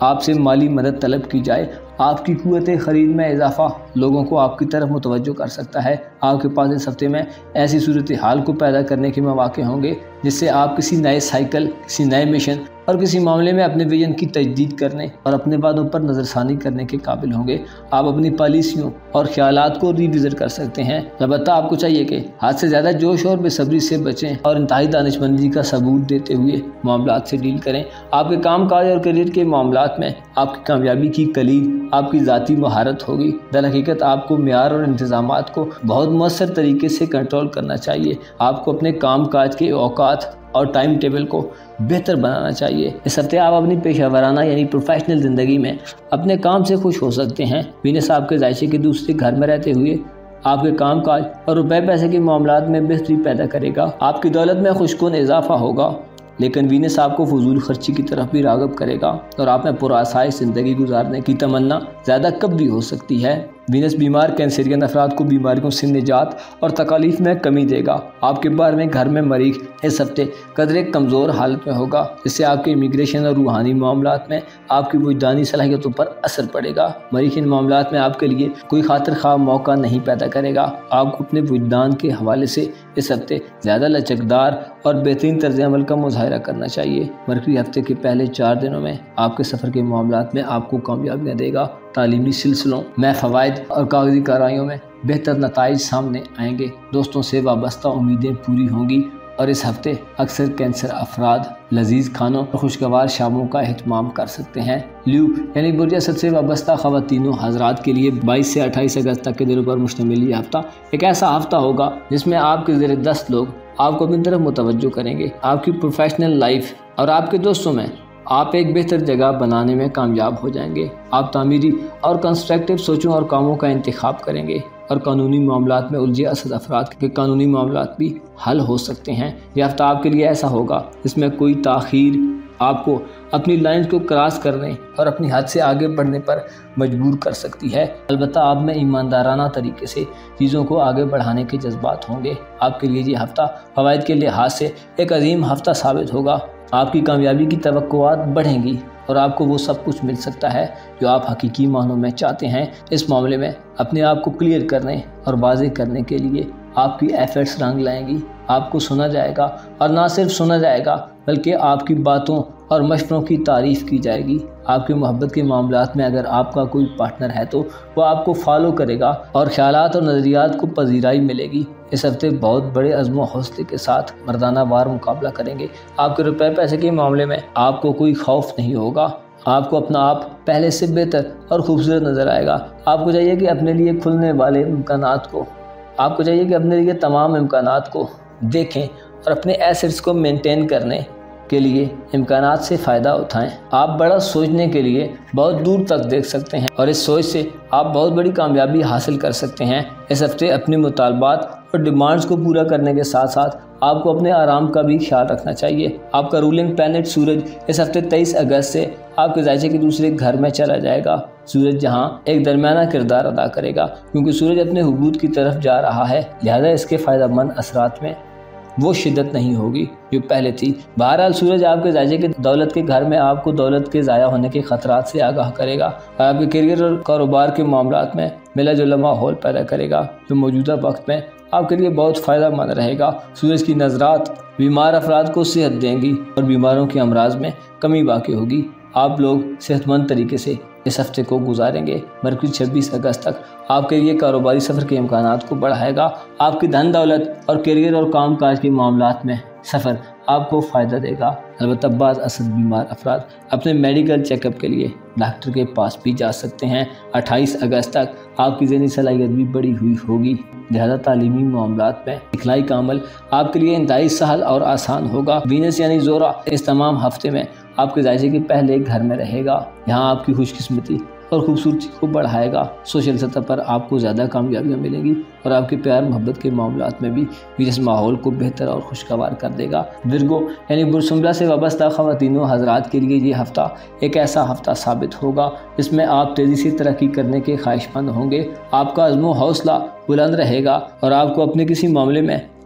آپ سے مالی مدد طلب کی جائے، آپ کی قوت خرید میں اضافہ لوگوں کو آپ کی طرف متوجہ کر سکتا ہے۔ آپ کے پاس اس ہفتے میں ایسی صورتحال کو پیدا کرنے کے مواقع ہوں گے جس سے آپ کسی نئے سائیکل، کسی نئے مشن اور کسی معاملے میں اپنے ویژن کی تجدید کرنے اور اپنے وعدوں پر نظر ثانی کرنے کے قابل ہوں گے۔ آپ اپنی پالیسیوں اور خیالات کو ریوزٹ کر سکتے ہیں۔ البتہ آپ کو چاہیے کہ حد سے زیادہ جوش اور بے صبری سے بچیں اور انتہائی دانشمندی کا ثبوت دیتے ہوئے معاملات سے ڈیل کریں۔ آپ کے کام کاج اور کیریئر کے معاملات میں آپ کی کامیابی کی کلید آپ کی ذاتی مہارت ہوگی۔ در حقیقت آپ کو معیار اور انتظامات کو بہت مؤثر طریقے سے کنٹرول کرنا چاہیے۔ آپ کو اپنے کام کاج کے اوقات اور ٹائم ٹیبل کو بہتر بنانا چاہیے۔ اس ہفتے آپ اپنی پیشہ ورانہ یعنی پروفیشنل زندگی میں اپنے کام سے خوش ہو سکتے ہیں۔ وینس آپ کے ذائچے کے دوسرے گھر میں رہتے ہوئے آپ کے کام کاج اور روپے پیسے کے معاملات میں بہتری پیدا کرے گا۔ آپ کی دولت میں خوشگوار اضافہ ہوگا، لیکن وینس آپ کو فضول خرچی کی طرف بھی راغب کرے گا اور آپ میں پرآسائش زندگی گزارنے کی تمنا زیادہ کب بھی ہو سکتی ہے۔ وینس بیمار کینسرین افراد کو بیماریوں سے نجات اور تکالیف میں کمی دے گا۔ آپ کے بارے میں گھر میں مریخ اس ہفتے قدرے کمزور حالت میں ہوگا، جس سے آپ کے امیگریشن اور روحانی معاملات میں آپ کی وجدانی صلاحیتوں پر اثر پڑے گا۔ مریخ ان معاملات میں آپ کے لیے کوئی خاطر خواہ موقع نہیں پیدا کرے گا۔ آپ کو اپنے وجدان کے حوالے سے اس ہفتے زیادہ لچکدار اور بہترین طرز عمل کا مظاہرہ کرنا چاہیے۔ مرکری ہفتے کے پہلے 4 دنوں میں آپ کے سفر کے معاملات میں آپ کو کامیابیاں دے گا۔ تعلیمی سلسلوں میں فوائد اور کاغذی کارروائیوں میں بہتر نتائج سامنے آئیں گے۔ دوستوں سے وابستہ امیدیں پوری ہوں گی اور اس ہفتے اکثر کینسر افراد لذیذ کھانوں اور خوشگوار شاموں کا اہتمام کر سکتے ہیں۔ لیو یعنی برج اسد سے وابستہ خواتین و حضرات کے لیے 22 سے 28 اگست تک کے دنوں پر مشتمل یہ ہفتہ ایک ایسا ہفتہ ہوگا جس میں آپ کے زیر دست لوگ آپ کو اپنی طرف متوجہ کریں گے۔ آپ کی پروفیشنل لائف اور آپ کے دوستوں میں آپ ایک بہتر جگہ بنانے میں کامیاب ہو جائیں گے۔ آپ تعمیری اور کنسٹرکٹیو سوچوں اور کاموں کا انتخاب کریں گے اور قانونی معاملات میں الجھے اسد افراد کے قانونی معاملات بھی حل ہو سکتے ہیں۔ یہ ہفتہ آپ کے لیے ایسا ہوگا جس میں کوئی تاخیر آپ کو اپنی لائنز کو کراس کرنے اور اپنی حد سے آگے بڑھنے پر مجبور کر سکتی ہے۔ البتہ آپ میں ایماندارانہ طریقے سے چیزوں کو آگے بڑھانے کے جذبات ہوں گے۔ آپ کے لیے یہ ہفتہ فوائد کے لحاظ سے ایک عظیم ہفتہ ثابت ہوگا۔ آپ کی کامیابی کی توقعات بڑھیں گی اور آپ کو وہ سب کچھ مل سکتا ہے جو آپ حقیقی معنوں میں چاہتے ہیں۔ اس معاملے میں اپنے آپ کو کلیئر کرنے اور واضح کرنے کے لیے آپ کی ایفرٹس رنگ لائیں گی۔ آپ کو سنا جائے گا اور نہ صرف سنا جائے گا بلکہ آپ کی باتوں اور مشوروں کی تعریف کی جائے گی۔ آپ کی محبت کے معاملات میں اگر آپ کا کوئی پارٹنر ہے تو وہ آپ کو فالو کرے گا اور خیالات اور نظریات کو پذیرائی ملے گی۔ اس ہفتے بہت بڑے عزم و حوصلے کے ساتھ مردانہ وار مقابلہ کریں گے۔ آپ کے روپے پیسے کے معاملے میں آپ کو کوئی خوف نہیں ہوگا۔ آپ کو اپنا آپ پہلے سے بہتر اور خوبصورت نظر آئے گا۔ آپ کو چاہیے کہ اپنے لیے کھلنے والے تمام امکانات کو دیکھیں اور اپنے ایسٹس کو مینٹین کرنے کے لیے امکانات سے فائدہ اٹھائیں۔ آپ بڑا سوچنے کے لیے بہت دور تک دیکھ سکتے ہیں اور اس سوچ سے آپ بہت بڑی کامیابی حاصل کر سکتے ہیں۔ اس ہفتے اپنے مطالبات اور ڈیمانڈز کو پورا کرنے کے ساتھ ساتھ آپ کو اپنے آرام کا بھی خیال رکھنا چاہیے۔ آپ کا رولنگ پلانٹ سورج اس ہفتے 23 اگست سے آپ کے ذائچے کے دوسرے گھر میں چلا جائے گا۔ سورج جہاں ایک درمیانہ کردار ادا کرے گا کیونکہ سورج اپنے حبوط کی طرف جا رہا ہے، لہذا اس کے فائدہ مند اثرات میں وہ شدت نہیں ہوگی جو پہلے تھی۔ بہرحال سورج آپ کے ذائچے کے دولت کے گھر میں آپ کو دولت کے ضائع ہونے کے خطرات سے آگاہ کرے گا اور آپ کے کیریئر اور کاروبار کے معاملات میں ملا جلا ماحول پیدا کرے گا جو موجودہ وقت میں آپ کے لیے بہت فائدہ مند رہے گا۔ سورج کی نظرات بیمار افراد کو صحت دیں گی اور بیماروں کے امراض میں کمی واقع ہوگی۔ آپ لوگ صحت مند طریقے سے اس ہفتے کو گزاریں گے۔ مرکری 26 اگست تک آپ کے لیے کاروباری سفر کے امکانات کو بڑھائے گا۔ آپ کی دھن دولت اور کیریئر اور کام کاج کے معاملات میں سفر آپ کو فائدہ دے گا۔ البتہ بعض اسد بیمار افراد اپنے میڈیکل چیک اپ کے لیے ڈاکٹر کے پاس بھی جا سکتے ہیں۔ 28 اگست تک آپ کی ذہنی صلاحیت بھی بڑی ہوئی ہوگی، لہذا تعلیمی معاملات میں اخلائی کا عمل آپ کے لیے انتہائی سہل اور آسان ہوگا۔ وینس یعنی زورا اس تمام ہفتے میں آپ کے ذائچے کے پہلے گھر میں رہے گا، یہاں آپ کی خوش قسمتی اور خوبصورتی کو بڑھائے گا۔ سوشل سطح پر آپ کو زیادہ کامیابیاں ملیں گی اور آپ کے پیار محبت کے معاملات میں بھی وینس ماحول کو بہتر اور خوشگوار کر دے گا۔ ورگو یعنی برج سنبلا سے وابستہ خواتین و حضرات کے لیے یہ ہفتہ ایک ایسا ہفتہ ثابت ہوگا جس میں آپ تیزی سے ترقی کرنے کے خواہش مند ہوں گے۔ آپ کا عزم و حوصلہ بلند رہے گا اور آپ کو اپنے کسی معاملے میں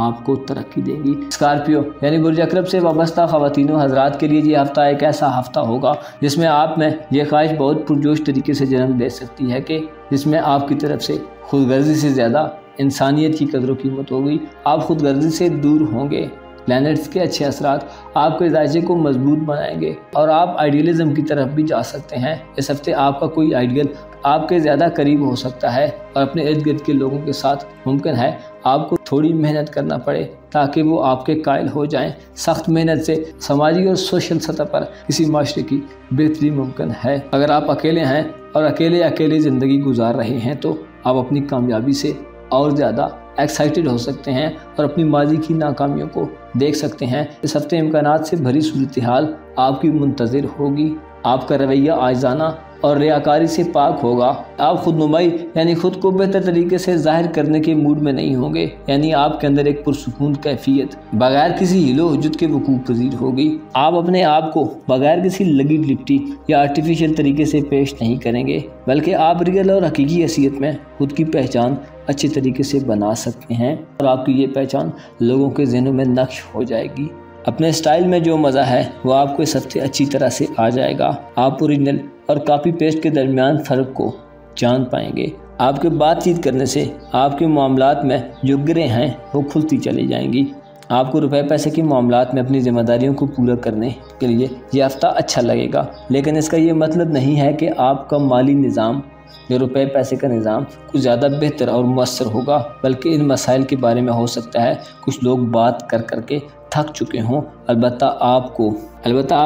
آپ کو ترقی دیں گی۔ اسکارپیو یعنی برج اکرب سے وابستہ خواتین و حضرات کے لیے یہ ہفتہ ایک ایسا ہفتہ ہوگا جس میں آپ میں یہ خواہش بہت پرجوش طریقے سے جنم لے سکتی ہے کہ جس میں آپ کی طرف سے خود غرضی سے زیادہ انسانیت کی قدر و قیمت ہوگی۔ آپ خود غرضی سے دور ہوں گے۔ پلینٹس کے اچھے اثرات آپ کے ذائقے کو مضبوط بنائیں گے اور آپ آئیڈیلزم کی طرف بھی جا سکتے ہیں۔ اس ہفتے آپ کا کوئی آئیڈیل آپ کے زیادہ قریب ہو سکتا ہے اور اپنے ارد گرد کے لوگوں کے ساتھ ممکن ہے آپ کو تھوڑی محنت کرنا پڑے تاکہ وہ آپ کے قائل ہو جائیں۔ سخت محنت سے سماجی اور سوشل سطح پر کسی معاشرے کی بہتری ممکن ہے۔ اگر آپ اکیلے ہیں اور اکیلے زندگی گزار رہے ہیں تو آپ اپنی کامیابی سے اور زیادہ ایکسائٹڈ ہو سکتے ہیں اور اپنی ماضی کی ناکامیوں کو دیکھ سکتے ہیں۔ اس ہفتے امکانات سے بھری صورتحال آپ کی منتظر ہوگی۔ آپ کا رویہ عاجزانہ اور ریاکاری سے پاک ہوگا۔ آپ خود نمائی یعنی خود کو بہتر طریقے سے ظاہر کرنے کے موڈ میں نہیں ہوں گے، یعنی آپ کے اندر ایک پرسکون کیفیت بغیر کسی ہیلو حجت کے وقوع پذیر ہوگی۔ آپ اپنے آپ کو بغیر کسی لگی لپٹی یا آرٹیفیشل طریقے سے پیش نہیں کریں گے، بلکہ آپ ریئل اور حقیقی حیثیت میں خود کی پہچان اچھے طریقے سے بنا سکتے ہیں اور آپ کی یہ پہچان لوگوں کے ذہنوں میں نقش ہو جائے گی۔ اپنے سٹائل میں جو مزہ ہے وہ آپ کو اس ہفتے اچھی طرح سے آ جائے گا۔ آپ اوریجنل اور کاپی پیسٹ کے درمیان فرق کو جان پائیں گے۔ آپ کے بات چیت کرنے سے آپ کے معاملات میں جو گریں ہیں وہ کھلتی چلی جائیں گی۔ آپ کو روپے پیسے کے معاملات میں اپنی ذمہ داریوں کو پورا کرنے کے لیے یہ ہفتہ اچھا لگے گا، لیکن اس کا یہ مطلب نہیں ہے کہ آپ کا مالی نظام یا روپے پیسے کا نظام کچھ زیادہ بہتر اور مؤثر ہوگا، بلکہ ان مسائل کے بارے میں ہو سکتا ہے کچھ لوگ بات کر کے تھک چکے ہوں۔ البتہ آپ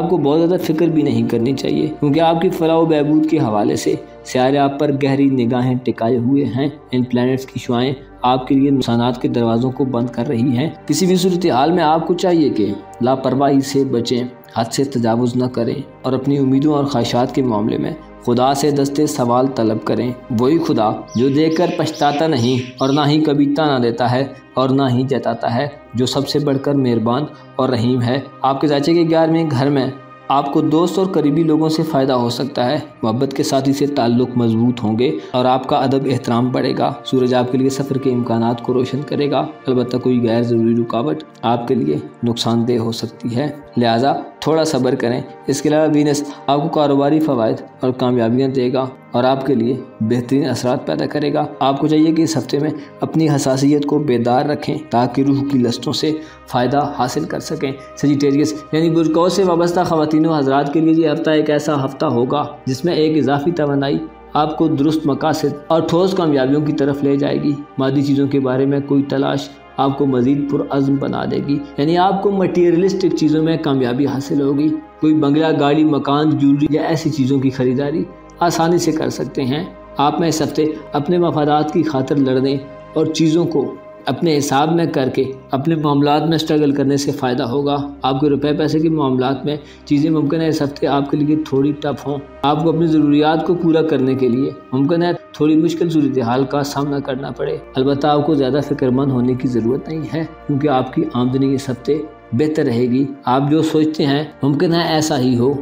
کو بہت زیادہ فکر بھی نہیں کرنی چاہیے، کیونکہ آپ کی فلاح و بہبود کے حوالے سے سیارے آپ پر گہری نگاہیں ٹکائے ہوئے ہیں۔ ان پلینٹس کی شعاعیں آپ کے لیے نقصانات کے دروازوں کو بند کر رہی ہیں۔ کسی بھی صورتحال میں آپ کو چاہیے کہ لاپرواہی سے بچیں، حد سے تجاوز نہ کریں اور اپنی امیدوں اور خواہشات کے معاملے میں خدا سے دستے سوال طلب کریں۔ وہی خدا جو دیکھ کر پچھتاتا نہیں اور نہ ہی کبھی تانا دیتا ہے اور نہ ہی جتاتا ہے، جو سب سے بڑھ کر مہربان اور رحیم ہے۔ آپ کے ذائقے کے 11ویں گھر میں آپ کو دوست اور قریبی لوگوں سے فائدہ ہو سکتا ہے۔ محبت کے ساتھی سے تعلق مضبوط ہوں گے اور آپ کا ادب احترام بڑھے گا۔ سورج آپ کے لیے سفر کے امکانات کو روشن کرے گا، البتہ کوئی غیر ضروری رکاوٹ آپ کے لیے نقصان دہ ہو سکتی ہے، لہٰذا تھوڑا صبر کریں۔ اس کے علاوہ وینس آپ کو کاروباری فوائد اور کامیابیاں دے گا اور آپ کے لیے بہترین اثرات پیدا کرے گا۔ آپ کو چاہیے کہ اس ہفتے میں اپنی حساسیت کو بیدار رکھیں تاکہ روح کی لذتوں سے فائدہ حاصل کر سکیں۔ سیجیٹیریس یعنی برج قوس سے وابستہ خواتین و حضرات کے لیے یہ ہفتہ ایک ایسا ہفتہ ہوگا جس میں ایک اضافی توانائی آپ کو درست مقاصد اور ٹھوس کامیابیوں کی طرف لے جائے گی۔ مادی چیزوں کے بارے میں کوئی تلاش آپ کو مزید پرعزم بنا دے گی، یعنی آپ کو مٹیریلسٹک چیزوں میں کامیابی حاصل ہوگی۔ کوئی بنگلہ، گاڑی، مکان، جیولری یا ایسی چیزوں کی خریداری آسانی سے کر سکتے ہیں۔ آپ میں اس ہفتے اپنے مفادات کی خاطر لڑنے اور چیزوں کو اپنے حساب میں کر کے اپنے معاملات میں اسٹرگل کرنے سے فائدہ ہوگا۔ آپ کے روپے پیسے کے معاملات میں چیزیں ممکن ہے اس ہفتے آپ کے لیے تھوڑی ٹف ہوں۔ آپ کو اپنی ضروریات کو پورا کرنے کے لیے ممکن ہے تھوڑی مشکل صورتحال کا سامنا کرنا پڑے، البتہ آپ کو زیادہ فکر مند ہونے کی ضرورت نہیں ہے کیونکہ آپ کی آمدنی اس ہفتے بہتر رہے گی۔ آپ جو سوچتے ہیں ممکن ہے ایسا ہی ہو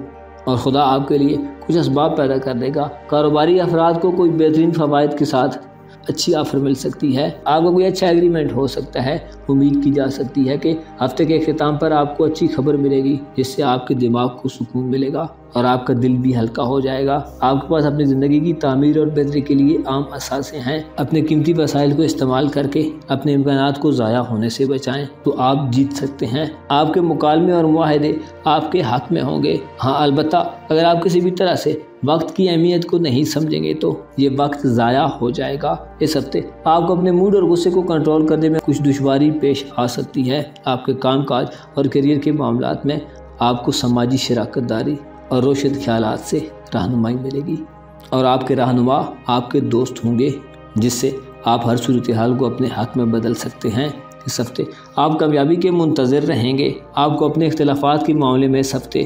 اور خدا آپ کے لیے کچھ اسباب پیدا کر دے گا۔ کاروباری افراد کو کوئی بہترین فوائد کے ساتھ اچھی آفر مل سکتی ہے۔ آپ کا کوئی اچھا ایگریمنٹ ہو سکتا ہے۔ امید کی جا سکتی ہے کہ ہفتے کے اختتام پر آپ کو اچھی خبر ملے گی جس سے آپ کے دماغ کو سکون ملے گا اور آپ کا دل بھی ہلکا ہو جائے گا۔ آپ کے پاس اپنی زندگی کی تعمیر اور بہتری کے لیے عام اثاثے ہیں۔ اپنے قیمتی وسائل کو استعمال کر کے اپنے امکانات کو ضائع ہونے سے بچائیں تو آپ جیت سکتے ہیں۔ آپ کے مکالمے اور معاہدے آپ کے حق میں ہوں گے۔ ہاں، البتہ اگر آپ کسی بھی طرح سے وقت کی اہمیت کو نہیں سمجھیں گے تو یہ وقت ضائع ہو جائے گا۔ اس ہفتے آپ کو اپنے موڈ اور غصے کو کنٹرول کرنے میں کچھ دشواری پیش آ سکتی ہے۔ آپ کے کام کاج اور کیریئر کے معاملات میں آپ کو سماجی شراکت داری اور روشن خیالات سے رہنمائی ملے گی اور آپ کے رہنما آپ کے دوست ہوں گے جس سے آپ ہر صورتحال کو اپنے حق میں بدل سکتے ہیں۔ اس ہفتے آپ کامیابی کے منتظر رہیں گے۔ آپ کو اپنے اختلافات کے معاملے میں اس ہفتے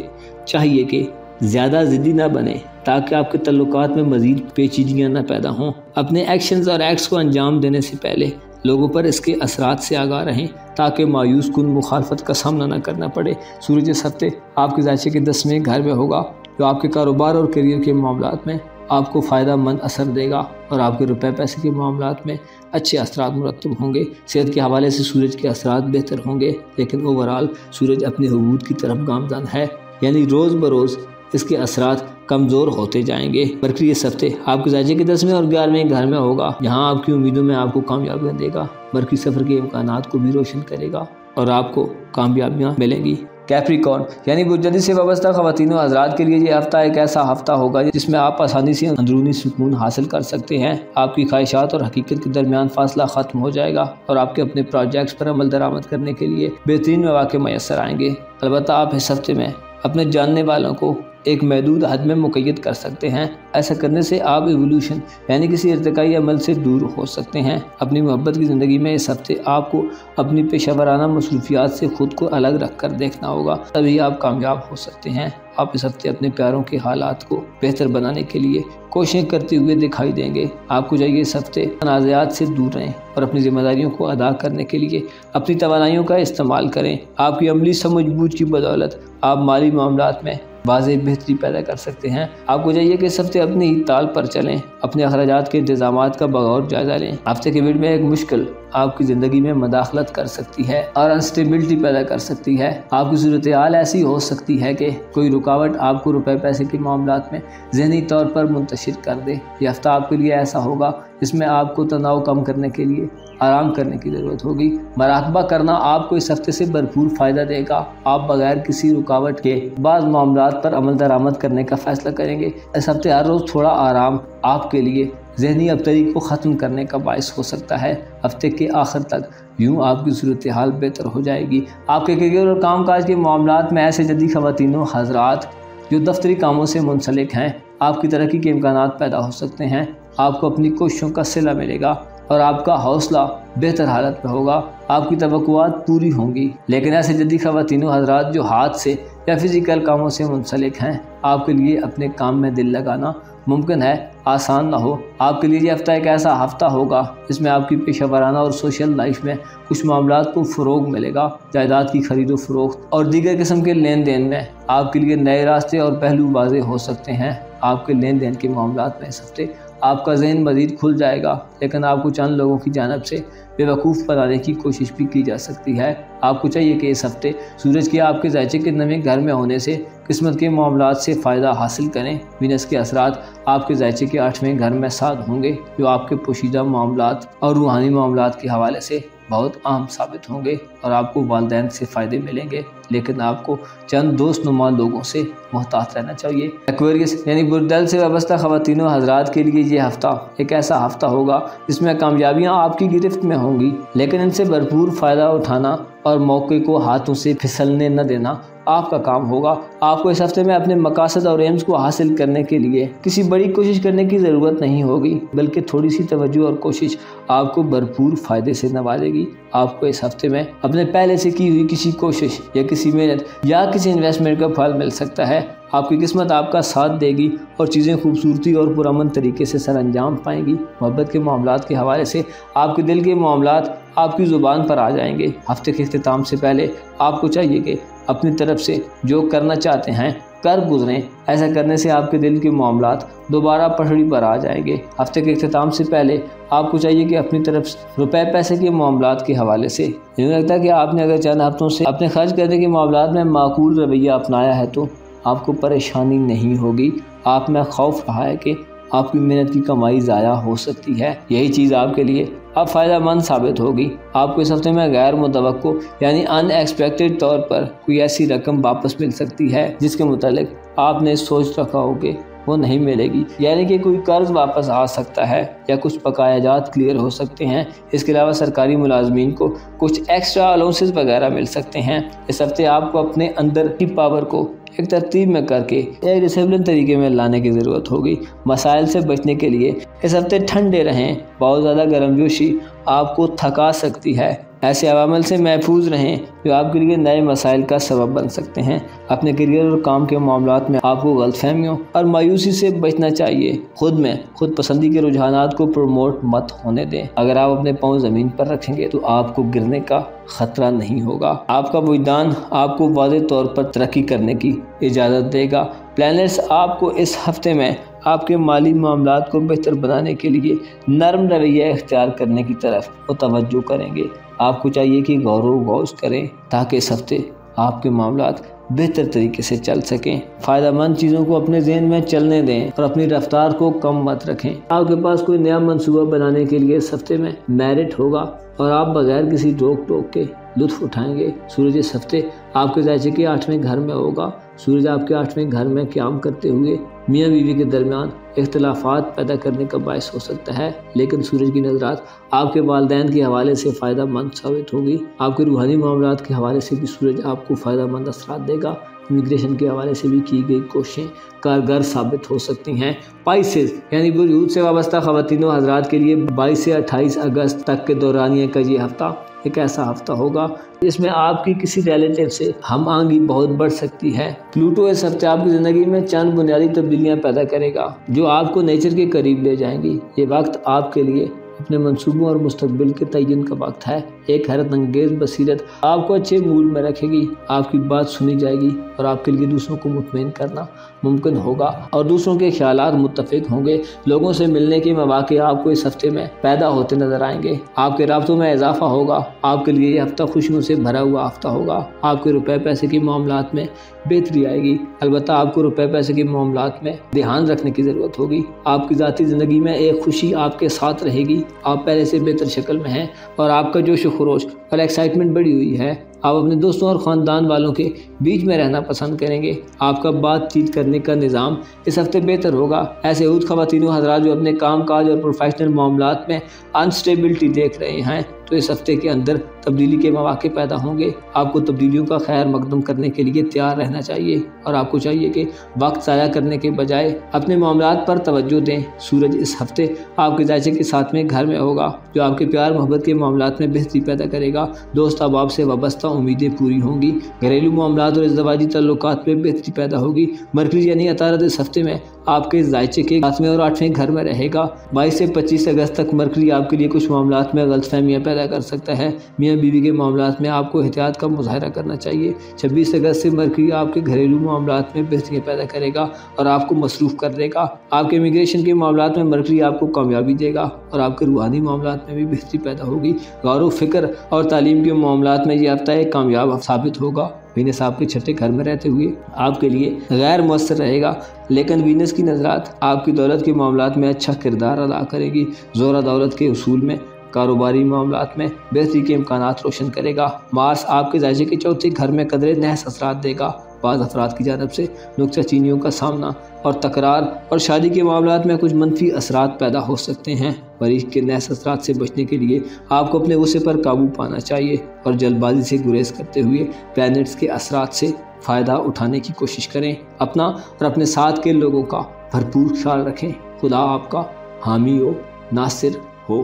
چاہیے کہ زیادہ ضدی نہ بنیں تاکہ آپ کے تعلقات میں مزید پیچیدگیاں نہ پیدا ہوں۔ اپنے ایکشنز اور ایکٹس کو انجام دینے سے پہلے لوگوں پر اس کے اثرات سے آگاہ رہیں تاکہ مایوس کن مخالفت کا سامنا نہ کرنا پڑے۔ سورج اس ہفتے آپ کے ذائقے کے 10ویں گھر میں ہوگا جو آپ کے کاروبار اور کیریئر کے معاملات میں آپ کو فائدہ مند اثر دے گا اور آپ کے روپے پیسے کے معاملات میں اچھے اثرات مرتب ہوں گے۔ صحت کے حوالے سے سورج کے اثرات بہتر ہوں گے، لیکن اوورآل سورج اپنے حبوط کی طرف گامزن ہے، یعنی روز بروز اس کے اثرات کمزور ہوتے جائیں گے۔ مرکری اس ہفتے آپ کے ذائقے کے 10ویں اور 11ویں گھر میں ہوگا، یہاں آپ کی امیدوں میں آپ کو کامیابیاں دے گا۔ مرکری سفر کے امکانات کو بھی روشن کرے گا اور آپ کو کامیابیاں ملیں گی۔ کیپریکارن یعنی برج سے وابستہ خواتین و حضرات کے لیے یہ ہفتہ ایک ایسا ہفتہ ہوگا جس میں آپ آسانی سے اندرونی سکون حاصل کر سکتے ہیں۔ آپ کی خواہشات اور حقیقت کے درمیان فاصلہ ختم ہو جائے گا اور آپ کے اپنے پروجیکٹس پر عمل درآمد کرنے کے لیے بہترین مواقع میسر آئیں گے۔ البتہ آپ اس ہفتے میں اپنے جاننے والوں کو ایک محدود حد میں مقید کر سکتے ہیں۔ ایسا کرنے سے آپ ایوولوشن یعنی کسی ارتقائی عمل سے دور ہو سکتے ہیں۔ اپنی محبت کی زندگی میں اس ہفتے آپ کو اپنی پیشہ ورانہ مصروفیات سے خود کو الگ رکھ کر دیکھنا ہوگا، تبھی آپ کامیاب ہو سکتے ہیں۔ آپ اس ہفتے اپنے پیاروں کے حالات کو بہتر بنانے کے لیے کوششیں کرتے ہوئے دکھائی دیں گے۔ آپ کو چاہیے اس ہفتے تنازعات سے دور رہیں اور اپنی ذمہ داریوں کو ادا کرنے کے لیے اپنی توانائیوں کا استعمال کریں۔ آپ کی عملی سمجھ بوجھ کی بدولت آپ مالی معاملات میں واضح بہتری پیدا کر سکتے ہیں۔ آپ کو چاہیے کہ اس ہفتے اپنی ہی تال پر چلیں، اپنے اخراجات کے انتظامات کا بغور جائزہ لیں۔ ہفتے کے بیچ میں ایک مشکل آپ کی زندگی میں مداخلت کر سکتی ہے اور انسٹیبلٹی پیدا کر سکتی ہے۔ آپ کی صورتحال ایسی ہو سکتی ہے کہ کوئی رکاوٹ آپ کو روپے پیسے کے معاملات میں ذہنی طور پر منتشر کر دے۔ یہ ہفتہ آپ کے لیے ایسا ہوگا جس میں آپ کو تناؤ کم کرنے کے لیے آرام کرنے کی ضرورت ہوگی۔ مراقبہ کرنا آپ کو اس ہفتے سے بھرپور فائدہ دے گا۔ آپ بغیر کسی رکاوٹ کے بعض معاملات پر عمل درآمد کرنے کا فیصلہ کریں گے۔ اس ہفتے ہر روز تھوڑا آرام آپ کے لیے ذہنی ابتری کو ختم کرنے کا باعث ہو سکتا ہے۔ ہفتے کے آخر تک یوں آپ کی صورتحال بہتر ہو جائے گی۔ آپ کے کیریئر اور کام کاج کے معاملات میں ایسے جدید خواتین و حضرات جو دفتری کاموں سے منسلک ہیں، آپ کی ترقی کے امکانات پیدا ہو سکتے ہیں۔ آپ کو اپنی کوششوں کا صلہ ملے گا اور آپ کا حوصلہ بہتر حالت میں ہوگا۔ آپ کی توقعات پوری ہوں گی، لیکن ایسے جدید خواتین و حضرات جو ہاتھ سے یا فزیکل کاموں سے منسلک ہیں، آپ کے لیے اپنے کام میں دل لگانا ممکن ہے آسان نہ ہو۔ آپ کے لیے یہ ہفتہ ایک ایسا ہفتہ ہوگا جس میں آپ کی پیشہ ورانہ اور سوشل لائف میں کچھ معاملات کو فروغ ملے گا۔ جائیداد کی خرید و فروخت اور دیگر قسم کے لین دین میں آپ کے لیے نئے راستے اور پہلو واضح ہو سکتے ہیں۔ آپ کے لین دین کے معاملات میں اس ہفتے آپ کا ذہن مزید کھل جائے گا، لیکن آپ کو چند لوگوں کی جانب سے بے وقوف بنانے کی کوشش بھی کی جا سکتی ہے۔ آپ کو چاہیے کہ اس ہفتے سورج کے آپ کے ذائقے کے 9ویں گھر میں ہونے سے قسمت کے معاملات سے فائدہ حاصل کریں۔ وینس کے اثرات آپ کے ذائقے کے 8ویں گھر میں ساتھ ہوں گے، جو آپ کے پوشیدہ معاملات اور روحانی معاملات کے حوالے سے بہت اہم ثابت ہوں گے اور آپ کو والدین سے فائدے ملیں گے، لیکن آپ کو چند دوست نما لوگوں سے محتاط رہنا چاہیے۔ ایکویریس یعنی برج سے وابستہ خواتین و حضرات کے لیے یہ ہفتہ ایک ایسا ہفتہ ہوگا جس میں کامیابیاں آپ کی گرفت میں ہوں گی، لیکن ان سے بھرپور فائدہ اٹھانا اور موقع کو ہاتھوں سے پھسلنے نہ دینا آپ کا کام ہوگا۔ آپ کو اس ہفتے میں اپنے مقاصد اور ایمز کو حاصل کرنے کے لیے کسی بڑی کوشش کرنے کی ضرورت نہیں ہوگی، بلکہ تھوڑی سی توجہ اور کوشش آپ کو بھرپور فائدے سے نوازے گی۔ آپ کو اس ہفتے میں اپنے پہلے سے کی ہوئی کسی کوشش یا کسی محنت یا کسی انویسٹمنٹ کا پھل مل سکتا ہے۔ آپ کی قسمت آپ کا ساتھ دے گی اور چیزیں خوبصورتی اور پرامن طریقے سے سر انجام پائیں گی۔ محبت کے معاملات کے حوالے سے آپ کے دل کے معاملات آپ کی زبان پر آ جائیں گے۔ ہفتے کے اختتام سے پہلے آپ کو چاہیے کہ اپنی طرف سے جو کرنا چاہتے ہیں کر گزریں۔ ایسا کرنے سے آپ کے دل کے معاملات دوبارہ پٹڑی پر آ جائیں گے۔ ہفتے کے اختتام سے پہلے آپ کو چاہیے کہ اپنی طرف سے روپے پیسے کے معاملات کے حوالے سے مجھے لگتا ہے کہ آپ نے اگر چند ہفتوں سے اپنے خرچ کرنے کے معاملات میں معقول رویہ اپنایا ہے تو آپ کو پریشانی نہیں ہوگی۔ آپ میں خوف رہا ہے کہ آپ کی محنت کی کمائی ضائع ہو سکتی ہے، یہی چیز آپ کے لیے اب فائدہ مند ثابت ہوگی۔ آپ کو اس ہفتے میں غیر متوقع یعنی ان ایکسپیکٹڈ طور پر کوئی ایسی رقم واپس مل سکتی ہے جس کے متعلق آپ نے سوچ رکھا ہو کہ وہ نہیں ملے گی، یعنی کہ کوئی قرض واپس آ سکتا ہے یا کچھ بقایا جات کلیئر ہو سکتے ہیں۔ اس کے علاوہ سرکاری ملازمین کو کچھ ایکسٹرا الاؤنسز وغیرہ مل سکتے ہیں۔ اس ہفتے آپ کو اپنے اندر کی پاور کو ایک ترتیب میں کر کے ایک ڈسپلن طریقے میں لانے کی ضرورت ہوگی۔ مسائل سے بچنے کے لیے اس ہفتے ٹھنڈے رہیں۔ بہت زیادہ گرم جوشی آپ کو تھکا سکتی ہے۔ ایسے عوامل سے محفوظ رہیں جو آپ کے لیے نئے مسائل کا سبب بن سکتے ہیں۔ اپنے کیریئر اور کام کے معاملات میں آپ کو غلط فہمیوں اور مایوسی سے بچنا چاہیے۔ خود پسندی کے رجحانات کو پروموٹ مت ہونے دیں۔ اگر آپ اپنے پاؤں زمین پر رکھیں گے تو آپ کو گرنے کا خطرہ نہیں ہوگا۔ آپ کا وجدان آپ کو واضح طور پر ترقی کرنے کی اجازت دے گا۔ پلانرز آپ کو اس ہفتے میں آپ کے مالی معاملات کو بہتر بنانے کے لیے نرم رویہ اختیار کرنے کی طرف متوجہ کریں گے۔ آپ کو چاہیے کہ غور و غوض کریں تاکہ اس ہفتے آپ کے معاملات بہتر طریقے سے چل سکیں۔ فائدہ مند چیزوں کو اپنے ذہن میں چلنے دیں اور اپنی رفتار کو کم مت رکھیں۔ آپ کے پاس کوئی نیا منصوبہ بنانے کے لیے اس ہفتے میں میرٹ ہوگا اور آپ بغیر کسی روک ٹوک کے لطف اٹھائیں گے۔ سورج اس ہفتے آپ کے ذائچے کے 8ویں گھر میں ہوگا۔ سورج آپ کے 8ویں گھر میں قیام کرتے ہوئے میاں بیوی کے درمیان اختلافات پیدا کرنے کا باعث ہو سکتا ہے، لیکن سورج کی نظرات آپ کے والدین کے حوالے سے فائدہ مند ثابت ہوگی۔ آپ کے روحانی معاملات کے حوالے سے بھی سورج آپ کو فائدہ مند اثرات دے گا۔ امیگریشن کے حوالے سے بھی کی گئی کوششیں کارگر ثابت ہو سکتی ہیں۔ پائسز یعنی برج حوت سے وابستہ خواتین و حضرات کے لیے 22 سے 28 اگست تک کے دورانیے کا یہ ہفتہ ایک ایسا ہفتہ ہوگا جس میں آپ کی کسی ریلیٹیو سے ہم آہنگی بہت بڑھ سکتی ہے۔ پلوٹو اس ہفتے آپ کی زندگی میں چند بنیادی تبدیلیاں پیدا کرے گا جو آپ کو نیچر کے قریب لے جائیں گی۔ یہ وقت آپ کے لیے اپنے منصوبوں اور مستقبل کے تعین کا وقت ہے۔ ایک حیرت انگیز بصیرت آپ کو اچھے موڈ میں رکھے گی، آپ کی بات سنی جائے گی اور آپ کے لیے دوسروں کو مطمئن کرنا ممکن ہوگا اور دوسروں کے خیالات متفق ہوں گے۔ لوگوں سے ملنے کے مواقع آپ کو اس ہفتے میں پیدا ہوتے نظر آئیں گے۔ آپ کے رابطوں میں اضافہ ہوگا۔ آپ کے لیے یہ ہفتہ خوشیوں سے بھرا ہوا ہفتہ ہوگا۔ آپ کے روپے پیسے کے معاملات میں بہتری آئے گی، البتہ آپ کو روپے پیسے کے معاملات میں دھیان رکھنے کی ضرورت ہوگی۔ آپ کی ذاتی زندگی میں ایک خوشی آپ کے ساتھ رہے گی، آپ پہلے سے بہتر شکل میں ہیں اور آپ کا جوش و خروش اور ایکسائٹمنٹ بڑھی ہوئی ہے۔ آپ اپنے دوستوں اور خاندان والوں کے بیچ میں رہنا پسند کریں گے۔ آپ کا بات چیت کرنے کا نظام اس ہفتے بہتر ہوگا۔ ایسے حوت خواتین و حضرات جو اپنے کام کاج اور پروفیشنل معاملات میں انسٹیبلٹی دیکھ رہے ہیں تو اس ہفتے کے اندر تبدیلی کے مواقع پیدا ہوں گے۔ آپ کو تبدیلیوں کا خیر مقدم کرنے کے لیے تیار رہنا چاہیے اور آپ کو چاہیے کہ وقت ضائع کرنے کے بجائے اپنے معاملات پر توجہ دیں۔ سورج اس ہفتے آپ کے ذائچے کے 7ویں گھر میں ہوگا جو آپ کے پیار محبت کے معاملات میں بہتری پیدا کرے گا۔ دوست احباب سے وابستہ امیدیں پوری ہوں گی۔ گھریلو معاملات اور ازدواجی تعلقات میں بہتری پیدا ہوگی۔ مرکری یعنی عطارد اس ہفتے میں آپ کے ذائچے کے 7ویں اور 8ویں گھر میں رہے گا۔ 22 سے 25 اگست تک مرکری آپ کے لیے کچھ معاملات میں غلط فہمیاں پیدا کر سکتا ہے۔ میاں بیوی کے معاملات میں آپ کو احتیاط کا مظاہرہ کرنا چاہیے۔ 26 اگست سے مرکری آپ کے گھریلو معاملات میں بہتری پیدا کرے گا اور آپ کو مصروف کر دے گا۔ آپ کے امیگریشن کے معاملات میں مرکری آپ کو کامیابی دے گا اور آپ کے روحانی معاملات میں بھی بہتری پیدا ہوگی۔ غور و فکر اور تعلیم کے معاملات میں یہ ہفتہ ایک کامیاب ثابت ہوگا۔ وینس آپ کے 6 گھر میں رہتے ہوئے آپ کے لیے غیر مؤثر رہے گا، لیکن وینس کی نظرات آپ کی دولت کے معاملات میں اچھا کردار ادا کرے گی۔ زورہ دولت کے اصول میں کاروباری معاملات میں بہتری کے امکانات روشن کرے گا۔ مارس آپ کے ذائچے کے 4 گھر میں قدرے نحس اثرات دے گا۔ بعض افراد کی جانب سے نکتہ چینیوں کا سامنا اور تکرار اور شادی کے معاملات میں کچھ منفی اثرات پیدا ہو سکتے ہیں۔ مریخ کے نحس اثرات سے بچنے کے لیے آپ کو اپنے غصے پر قابو پانا چاہیے اور جلد بازی سے گریز کرتے ہوئے پلینٹس کے اثرات سے فائدہ اٹھانے کی کوشش کریں۔ اپنا اور اپنے ساتھ کے لوگوں کا بھرپور خیال رکھیں۔ خدا آپ کا حامی و ناصر ہو۔